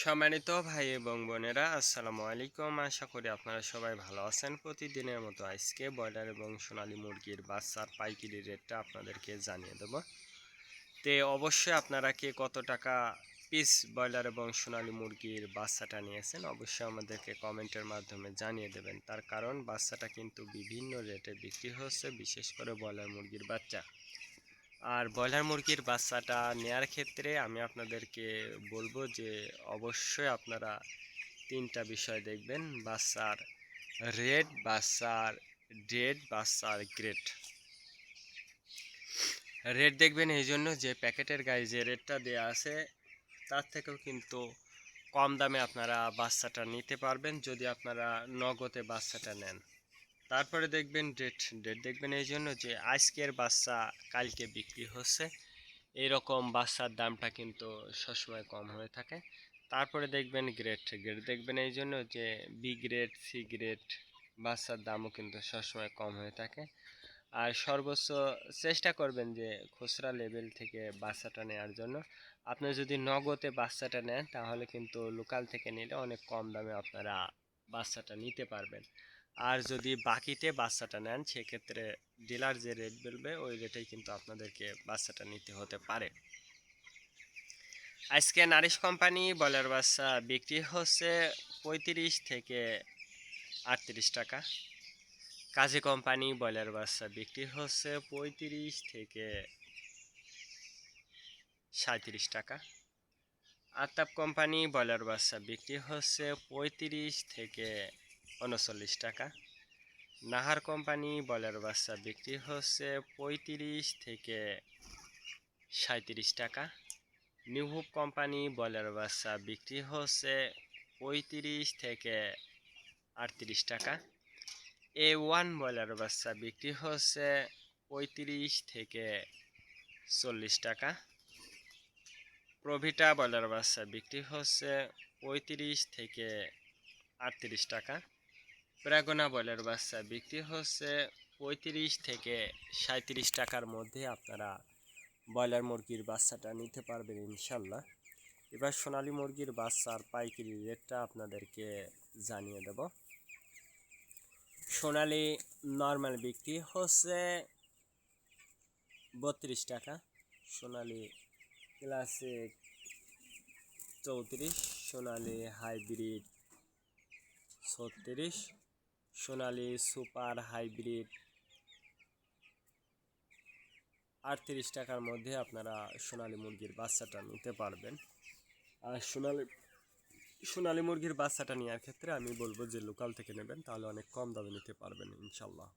সম্মানিত ভাই এবং বোনেরা, আসসালামু আলাইকুম। আশা করি আপনারা সবাই ভালো আছেন। প্রতিদিনের মতো আজকে ব্রয়লার এবং সোনালী মুরগির বাচ্চার পাইকারি রেটটা আপনাদেরকে জানিয়ে দেব। অবশ্যই আপনারা কে কত টাকা পিস ব্রয়লার এবং সোনালী মুরগির বাচ্চাটা নিয়েছেন অবশ্যই আমাদেরকে কমেন্টের মাধ্যমে জানিয়ে দেবেন। তার কারণ বাচ্চাটা কিন্তু বিভিন্ন রেটে বিক্রি হচ্ছে, বিশেষ করে ব্রয়লার মুরগির বাচ্চা। আর ব্রয়লার মুরগির বাচ্চাটা নেয়ার ক্ষেত্রে আমি আপনাদেরকে বলবো যে অবশ্যই আপনারা তিনটা বিষয় দেখবেন: বাচ্চার রেট, বাচ্চার ডেট, বাচ্চার গ্রেড। রেট দেখবেন এই জন্য যে প্যাকেটের গায়ে যে রেটটা দেওয়া আছে তার থেকেও কিন্তু কম দামে আপনারা বাচ্চাটা নিতে পারবেন যদি আপনারা নগদে বাচ্চাটা নেন। তারপরে দেখবেন ডেট। ডেট দেখবেন এই জন্য যে আজকের বাচ্চা কালকে বিক্রি হচ্ছে, এরকম বাচ্চার দামটা কিন্তু সবসময় কম হয়ে থাকে। তারপরে দেখবেন গ্রেড। গ্রেড দেখবেন এই জন্য যে বি গ্রেড, সি গ্রেড বাচ্চার দামও কিন্তু সবসময় কম হয়ে থাকে। আর সর্বোচ্চ চেষ্টা করবেন যে খুচরা লেভেল থেকে বাচ্চাটা নেওয়ার জন্য। আপনি যদি নগদে বাচ্চাটা নেন তাহলে কিন্তু লোকাল থেকে নিলে অনেক কম দামে আপনারা বাচ্চাটা নিতে পারবেন। আর যদি বাকিতে বাচ্চাটা নেন সেক্ষেত্রে ডিলার যে রেট বলবে ওই রেটেই কিন্তু আপনাদেরকে বাচ্চাটা নিতে হতে পারে। আজকে নারিশ কোম্পানি ব্রয়লার বাচ্চা বিক্রি হচ্ছে 35 থেকে 38 টাকা। কাজী কোম্পানি ব্রয়লার বাচ্চা বিক্রি হচ্ছে 35 থেকে 37 টাকা। আতাপ কোম্পানি ব্রয়লার বাচ্চা বিক্রি হচ্ছে 35 থেকে 39 টাকা। নাহার কোম্পানি ব্রয়লার বাচ্চা বিক্রি হচ্ছে 35 থেকে 37 টাকা। নিউ হোপ কোম্পানি ব্রয়লার বাচ্চা বিক্রি হচ্ছে 35 থেকে 38 টাকা। A1 ব্রয়লার বাচ্চা বিক্রি হচ্ছে 35 থেকে 40 টাকা। প্রভিটা ব্রয়লার বাচ্চা বিক্রি হচ্ছে 35 থেকে 38 টাকা। প্রাগনা ব্রয়লার বাচ্চা বিক্রি হচ্ছে 35 থেকে 37 টাকার মধ্যে আপনারা ব্রয়লার মুরগির বাচ্চাটা নিতে পারবেন ইনশাল্লাহ। এবার সোনালী মুরগির বাচ্চার পাইকারি রেটটা আপনাদেরকে জানিয়ে দেব। সোনালী নর্মাল বিক্রি হচ্ছে 32 টাকা, সোনালী ক্লাসিক 34, সোনালী হাইব্রিড 36, সোনালী সুপার হাইব্রিড 38 টাকার মধ্যে আপনারা সোনালী মুরগির বাচ্চাটা নিতে পারবেন। আর সোনালী মুরগির বাচ্চাটা নেওয়ার ক্ষেত্রে আমি বলবো যে লোকাল থেকে নেবেন, তাহলে অনেক কম দামে নিতে পারবেন ইনশাল্লাহ।